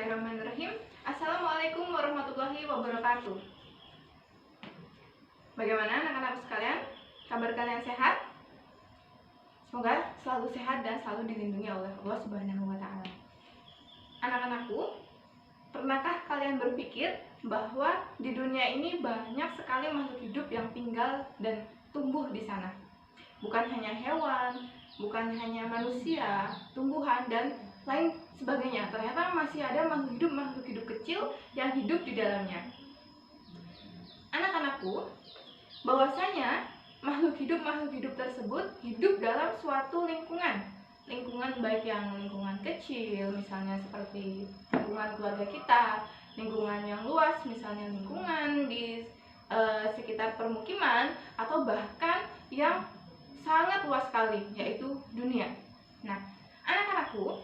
Bismillahirrahmanirrahim. Assalamualaikum warahmatullahi wabarakatuh. Bagaimana anak-anakku sekalian? Kabar kalian sehat? Semoga selalu sehat dan selalu dilindungi oleh Allah Subhanahu wa Ta'ala. Anak-anakku, pernahkah kalian berpikir bahwa di dunia ini banyak sekali makhluk hidup yang tinggal dan tumbuh di sana? Bukan hanya hewan, bukan hanya manusia, tumbuhan, dan lain sebagainya. Ternyata masih ada makhluk hidup kecil yang hidup di dalamnya. Anak-anakku, bahwasanya makhluk hidup tersebut hidup dalam suatu lingkungan baik yang lingkungan kecil, misalnya seperti lingkungan keluarga kita, lingkungan yang luas, misalnya lingkungan di sekitar permukiman, atau bahkan yang sangat luas sekali, yaitu dunia. Nah, anak-anakku,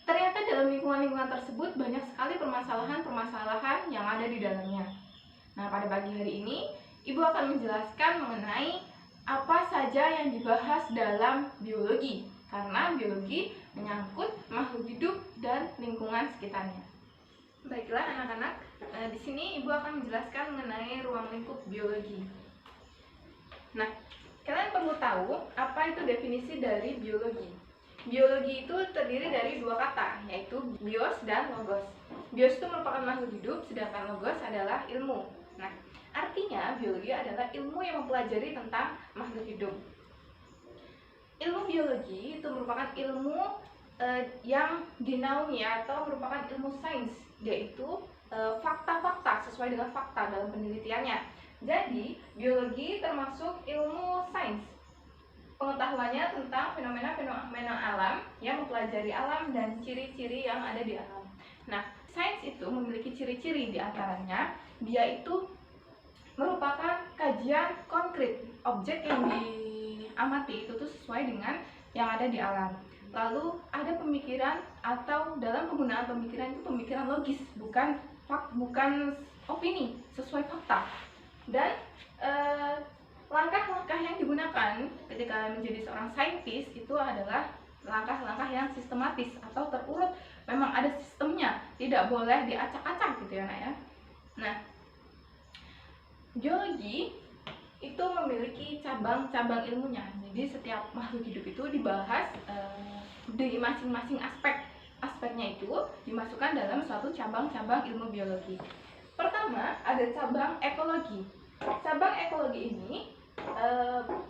ternyata dalam lingkungan tersebut banyak sekali permasalahan yang ada di dalamnya. Nah, pada pagi hari ini, Ibu akan menjelaskan mengenai apa saja yang dibahas dalam biologi, karena biologi menyangkut makhluk hidup dan lingkungan sekitarnya. Baiklah anak-anak, di sini Ibu akan menjelaskan mengenai ruang lingkup biologi. Nah, kalian perlu tahu apa itu definisi dari biologi. Biologi itu terdiri dari dua kata, yaitu bios dan logos. Bios itu merupakan makhluk hidup, sedangkan logos adalah ilmu. Nah, artinya biologi adalah ilmu yang mempelajari tentang makhluk hidup. Ilmu biologi itu merupakan ilmu yang dinaungi atau merupakan ilmu sains, yaitu fakta-fakta sesuai dengan fakta dalam penelitiannya. Jadi, biologi termasuk ilmu sains. Pengetahuannya tentang fenomena alam yang mempelajari alam dan ciri-ciri yang ada di alam. Nah, sains itu memiliki ciri-ciri, di antaranya dia itu merupakan kajian konkret. Objek yang diamati itu tuh sesuai dengan yang ada di alam. Lalu ada pemikiran, atau dalam penggunaan pemikiran itu pemikiran logis, bukan opini, sesuai fakta. Dan langkah-langkah yang digunakan ketika menjadi seorang saintis itu adalah langkah-langkah yang sistematis atau terurut, memang ada sistemnya, tidak boleh diacak-acak gitu ya nak ya. Nah, biologi itu memiliki cabang-cabang ilmunya. Jadi setiap makhluk hidup itu dibahas di masing-masing aspeknya itu dimasukkan dalam suatu cabang-cabang ilmu biologi. Pertama, ada cabang ekologi. Cabang ekologi ini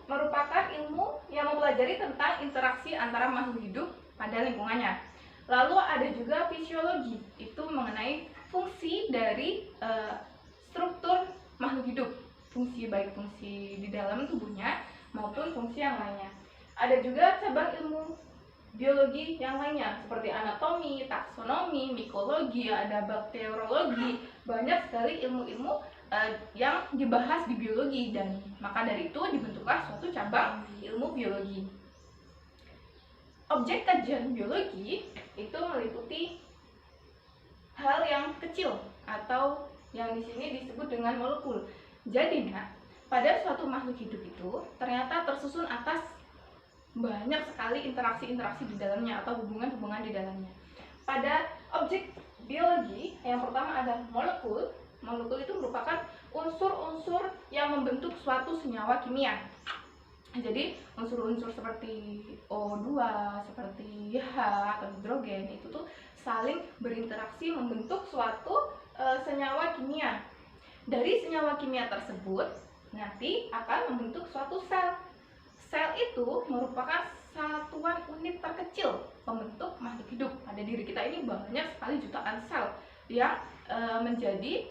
merupakan ilmu yang mempelajari tentang interaksi antara makhluk hidup pada lingkungannya. Lalu ada juga fisiologi, itu mengenai fungsi dari struktur makhluk hidup, baik fungsi di dalam tubuhnya maupun fungsi yang lainnya. Ada juga cabang ilmu biologi yang lainnya seperti anatomi, taksonomi, mikologi, ada bakteriologi, banyak sekali ilmu-ilmu yang dibahas di biologi, dan maka dari itu dibentuklah suatu cabang ilmu biologi. Objek kajian biologi itu meliputi hal yang kecil atau yang di sini disebut dengan molekul. Jadi, pada suatu makhluk hidup itu ternyata tersusun atas banyak sekali interaksi-interaksi di dalamnya atau hubungan-hubungan di dalamnya. Pada objek biologi yang pertama ada molekul. Molekul itu merupakan unsur-unsur yang membentuk suatu senyawa kimia. Jadi unsur-unsur seperti O2, seperti H atau hidrogen itu tuh saling berinteraksi membentuk suatu senyawa kimia. Dari senyawa kimia tersebut nanti akan membentuk suatu sel. Sel itu merupakan satuan unit terkecil pembentuk makhluk hidup. Pada diri kita ini banyak sekali jutaan sel yang menjadi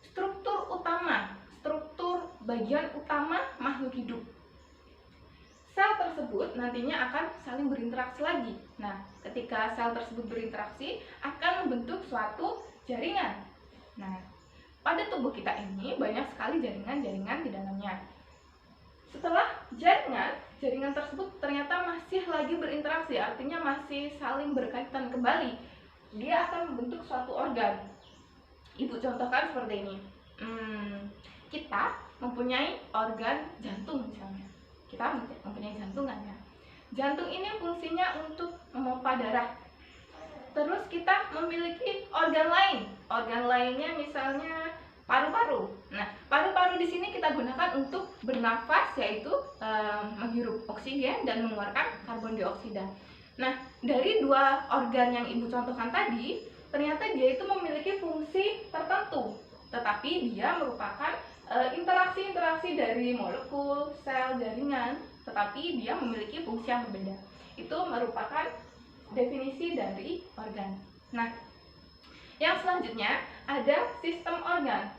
struktur bagian utama makhluk hidup. Sel tersebut nantinya akan saling berinteraksi lagi. Nah, ketika sel tersebut berinteraksi akan membentuk suatu jaringan. Nah, pada tubuh kita ini banyak sekali jaringan-jaringan di dalamnya. Setelah jaringan tersebut ternyata masih lagi berinteraksi, artinya masih saling berkaitan kembali, dia akan membentuk suatu organ. Ibu contohkan seperti ini. Kita mempunyai organ jantung misalnya. Kita mempunyai jantung kan ya. Jantung ini fungsinya untuk memompa darah. Terus kita memiliki organ lain. Organ lainnya misalnya paru-paru. Nah, paru-paru di sini kita gunakan untuk bernafas, yaitu menghirup oksigen dan mengeluarkan karbon dioksida. Nah, dari dua organ yang Ibu contohkan tadi, ternyata dia itu memiliki fungsi tertentu, tetapi dia merupakan interaksi-interaksi dari molekul, sel, jaringan, tetapi dia memiliki fungsi yang berbeda. Itu merupakan definisi dari organ. Nah, yang selanjutnya ada sistem organ.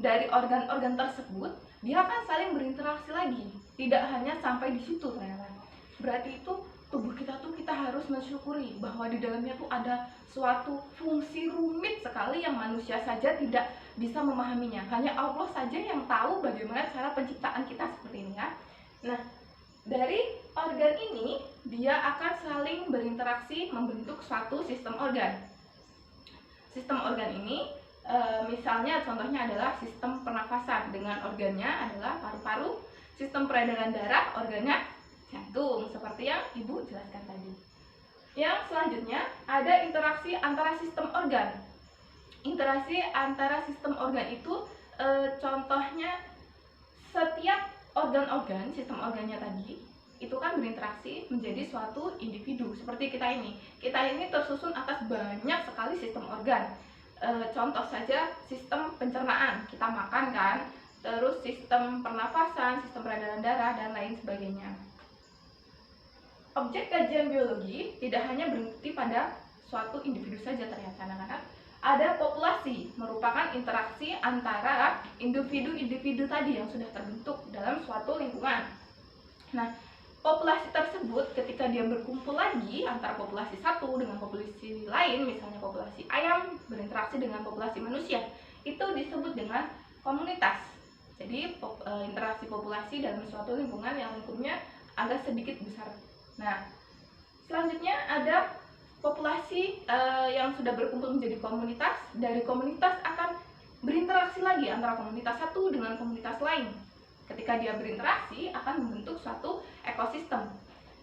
Dari organ-organ tersebut, dia akan saling berinteraksi lagi. Tidak hanya sampai di situ ternyata. Berarti itu tubuh kita tuh kita harus mensyukuri bahwa di dalamnya tuh ada suatu fungsi rumit sekali yang manusia saja tidak bisa memahaminya. Hanya Allah saja yang tahu bagaimana cara penciptaan kita seperti ini ya. Nah, dari organ ini dia akan saling berinteraksi membentuk suatu sistem organ. Sistem organ ini misalnya contohnya adalah sistem pernafasan dengan organnya adalah paru-paru, sistem peredaran darah organnya jantung seperti yang Ibu jelaskan tadi. Yang selanjutnya ada interaksi antara sistem organ. Interaksi antara sistem organ itu contohnya setiap organ-organ, sistem organnya tadi itu kan berinteraksi menjadi suatu individu seperti kita ini. Kita ini tersusun atas banyak sekali sistem organ. Contoh saja sistem pencernaan, kita makan kan, terus sistem pernafasan, sistem peredaran darah, dan lain sebagainya. Objek kajian biologi tidak hanya berhenti pada suatu individu saja ternyata anak-anak. Ada populasi, merupakan interaksi antara individu-individu tadi yang sudah terbentuk dalam suatu lingkungan. Nah, populasi tersebut ketika dia berkumpul lagi antara populasi satu dengan populasi lain, misalnya populasi ayam berinteraksi dengan populasi manusia, itu disebut dengan komunitas. Jadi interaksi populasi dalam suatu lingkungan yang lingkupnya agak sedikit besar. Nah, selanjutnya ada populasi yang sudah berkumpul menjadi komunitas. Dari komunitas akan berinteraksi lagi antara komunitas satu dengan komunitas lain. Ketika dia berinteraksi akan membentuk suatu ekosistem.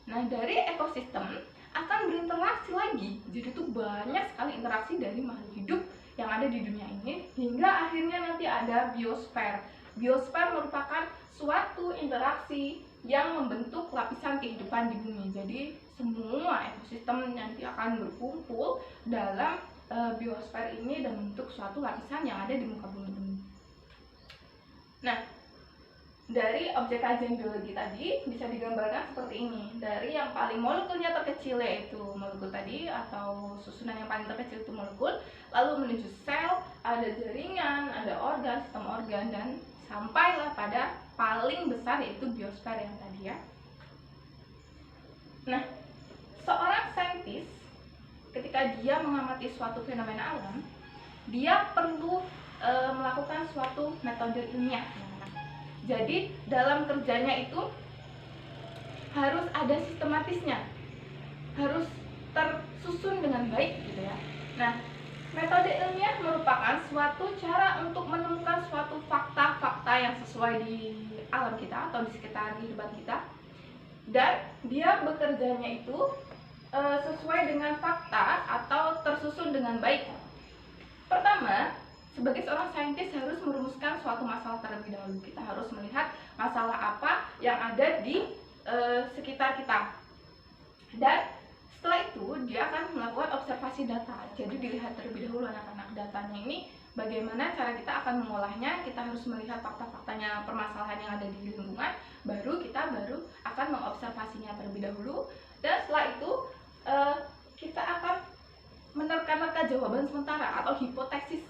Nah, dari ekosistem akan berinteraksi lagi. Jadi itu banyak sekali interaksi dari makhluk hidup yang ada di dunia ini hingga akhirnya nanti ada biosfer. Biosfer merupakan suatu interaksi yang membentuk lapisan kehidupan di bumi. Jadi semua ekosistem nanti akan berkumpul dalam biosfer ini dan membentuk suatu lapisan yang ada di muka bumi ini. Nah, dari objek kajian biologi tadi bisa digambarkan seperti ini. Dari yang paling molekulnya terkecil yaitu molekul tadi atau susunan yang paling terkecil itu molekul, lalu menuju sel, ada jaringan, ada organ, sistem organ, dan sampailah pada paling besar yaitu biosfer yang tadi ya. Nah, seorang saintis ketika dia mengamati suatu fenomena alam, dia perlu melakukan suatu metode ilmiah. Jadi dalam kerjanya itu harus ada sistematisnya, harus tersusun dengan baik gitu ya. Nah, metode ilmiah merupakan suatu cara untuk menemukan suatu fakta-fakta yang sesuai di alam kita atau di sekitar kehidupan kita, dan dia bekerjanya itu sesuai dengan fakta atau tersusun dengan baik. Pertama, sebagai seorang saintis harus merumuskan suatu masalah terlebih dahulu. Kita harus melihat masalah apa yang ada di sekitar kita. Dan setelah itu dia akan melakukan observasi data. Jadi dilihat terlebih dahulu anak-anak datanya ini bagaimana cara kita akan mengolahnya. Kita harus melihat fakta-faktanya permasalahan yang ada di lingkungan. Kita baru akan mengobservasinya terlebih dahulu. Dan setelah itu kita akan menerka-nerka jawaban sementara atau hipotesis,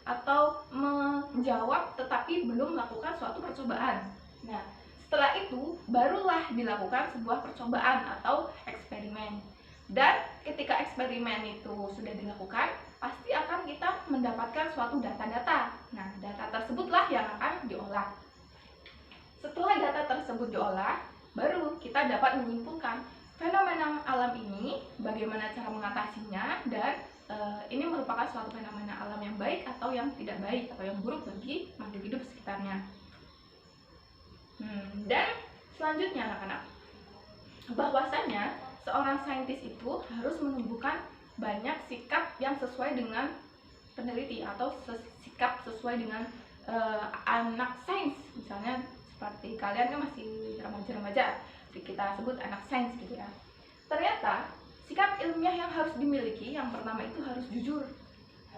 atau menjawab tetapi belum melakukan suatu percobaan. Nah, setelah itu barulah dilakukan sebuah percobaan atau eksperimen. Dan ketika eksperimen itu sudah dilakukan, pasti akan kita mendapatkan suatu data-data. Nah, data tersebutlah yang akan diolah. Setelah data tersebut diolah, baru kita dapat menyimpulkan fenomena alam ini, bagaimana cara mengatasinya, dan ini merupakan suatu fenomena alam yang baik atau yang tidak baik atau yang buruk bagi makhluk hidup sekitarnya. Dan selanjutnya anak-anak, bahwasanya seorang saintis itu harus menumbuhkan banyak sikap yang sesuai dengan peneliti atau sikap sesuai dengan anak sains. Misalnya seperti kalian kan masih remaja-remaja, kita sebut anak sains gitu ya. Ternyata sikap ilmiah yang harus dimiliki yang pertama itu harus jujur,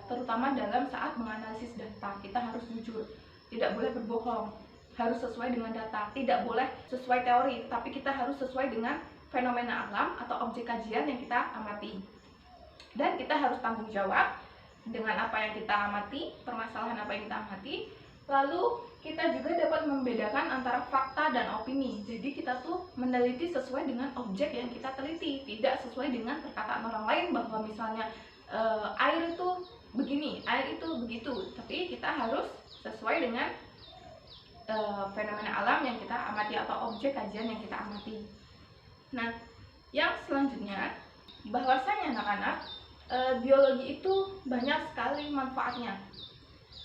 terutama dalam saat menganalisis data. Kita harus jujur, tidak boleh berbohong, harus sesuai dengan data, tidak boleh sesuai teori, tapi kita harus sesuai dengan fenomena alam atau objek kajian yang kita amati. Dan kita harus tanggung jawab dengan apa yang kita amati, permasalahan apa yang kita amati. Lalu kita juga dapat membedakan antara fakta dan opini. Jadi kita tuh meneliti sesuai dengan objek yang kita teliti, tidak sesuai dengan perkataan orang lain bahwa misalnya air itu begini, air itu begitu. Tapi kita harus sesuai dengan fenomena alam yang kita amati atau objek kajian yang kita amati. Nah, yang selanjutnya, bahwasanya anak-anak, biologi itu banyak sekali manfaatnya.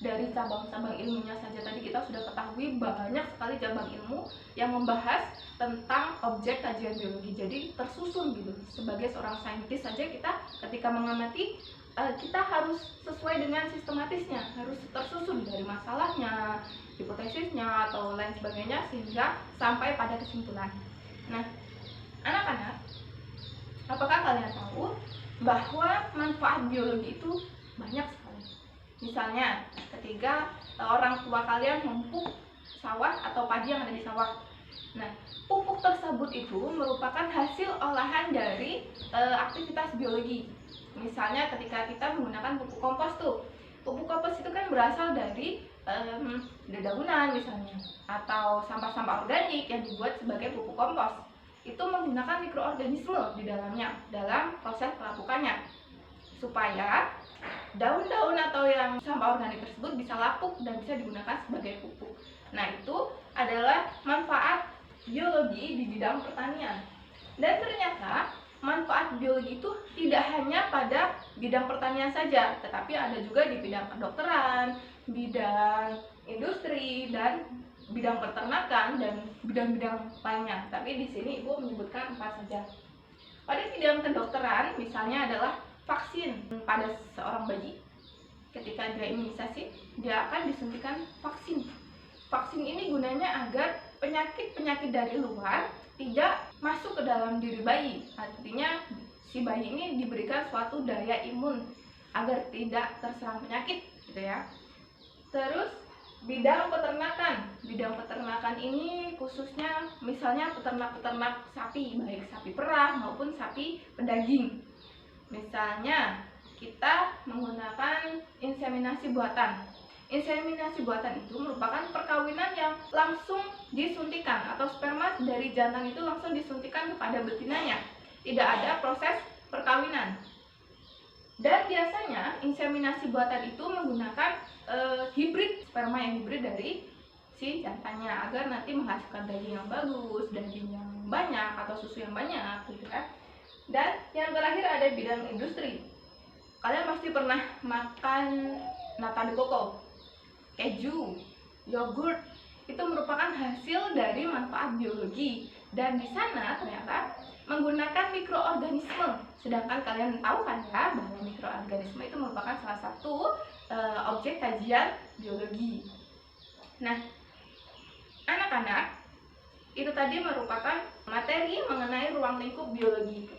Dari cabang-cabang ilmunya saja tadi kita sudah ketahui banyak sekali cabang ilmu yang membahas tentang objek kajian biologi. Jadi tersusun gitu. Sebagai seorang saintis saja kita ketika mengamati, kita harus sesuai dengan sistematisnya, harus tersusun dari masalahnya, hipotesisnya atau lain sebagainya sehingga sampai pada kesimpulan. Nah, anak-anak, apakah kalian tahu bahwa manfaat biologi itu banyak sekali? Misalnya, ketika orang tua kalian memupuk sawah atau padi yang ada di sawah. Nah, pupuk tersebut itu merupakan hasil olahan dari aktivitas biologi. Misalnya ketika kita menggunakan pupuk kompos tuh. Pupuk kompos itu kan berasal dari dedaunan misalnya, atau sampah-sampah organik yang dibuat sebagai pupuk kompos. Itu menggunakan mikroorganisme di dalamnya dalam proses pelapukannya, supaya daun-daun atau yang sampah organik tersebut bisa lapuk dan bisa digunakan sebagai pupuk. Nah, itu adalah manfaat biologi di bidang pertanian. Dan ternyata manfaat biologi itu tidak hanya pada bidang pertanian saja, tetapi ada juga di bidang kedokteran, bidang industri, dan bidang peternakan, dan bidang-bidang lainnya. Tapi di sini Ibu menyebutkan 4 saja. Pada bidang kedokteran, misalnya adalah vaksin pada seorang bayi. Ketika dia imunisasi, dia akan disuntikan vaksin. Vaksin ini gunanya agar penyakit-penyakit dari luar tidak masuk ke dalam diri bayi. Artinya si bayi ini diberikan suatu daya imun agar tidak terserang penyakit, gitu ya. Terus bidang peternakan. Bidang peternakan ini khususnya misalnya peternak-peternak sapi, baik sapi perah maupun sapi pedaging. Misalnya kita menggunakan inseminasi buatan. Inseminasi buatan itu merupakan perkawinan yang langsung disuntikan, atau sperma dari jantan itu langsung disuntikan kepada betinanya. Tidak ada proses perkawinan. Dan biasanya inseminasi buatan itu menggunakan hibrid, sperma yang hibrid dari si jantannya, agar nanti menghasilkan daging yang bagus, daging yang banyak atau susu yang banyak, gitu kan. Dan yang terakhir ada bidang industri. Kalian pasti pernah makan nata de coco, keju, yogurt. Itu merupakan hasil dari manfaat biologi. Dan di sana ternyata menggunakan mikroorganisme. Sedangkan kalian tahu kan ya bahwa mikroorganisme itu merupakan salah satu objek kajian biologi. Nah, anak-anak, itu tadi merupakan materi mengenai ruang lingkup biologi.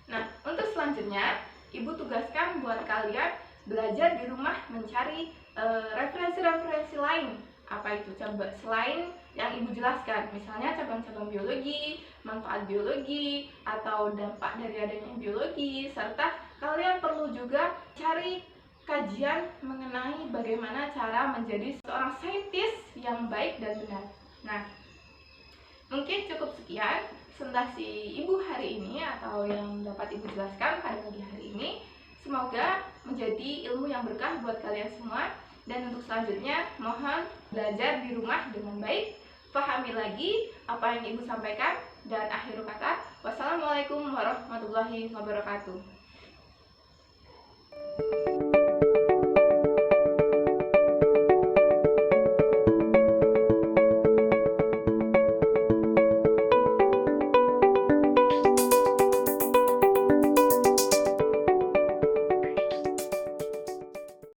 Nah, untuk selanjutnya, Ibu tugaskan buat kalian belajar di rumah mencari referensi-referensi lain. Apa itu? Coba selain yang Ibu jelaskan, misalnya cabang-cabang biologi, manfaat biologi, atau dampak dari adanya biologi, serta kalian perlu juga cari kajian mengenai bagaimana cara menjadi seorang saintis yang baik dan benar. Nah, mungkin cukup sekian presentasi Ibu hari ini atau yang dapat Ibu jelaskan pada pagi hari ini. Semoga menjadi ilmu yang berkah buat kalian semua. Dan untuk selanjutnya, mohon belajar di rumah dengan baik, pahami lagi apa yang Ibu sampaikan, dan akhir kata, wassalamualaikum warahmatullahi wabarakatuh.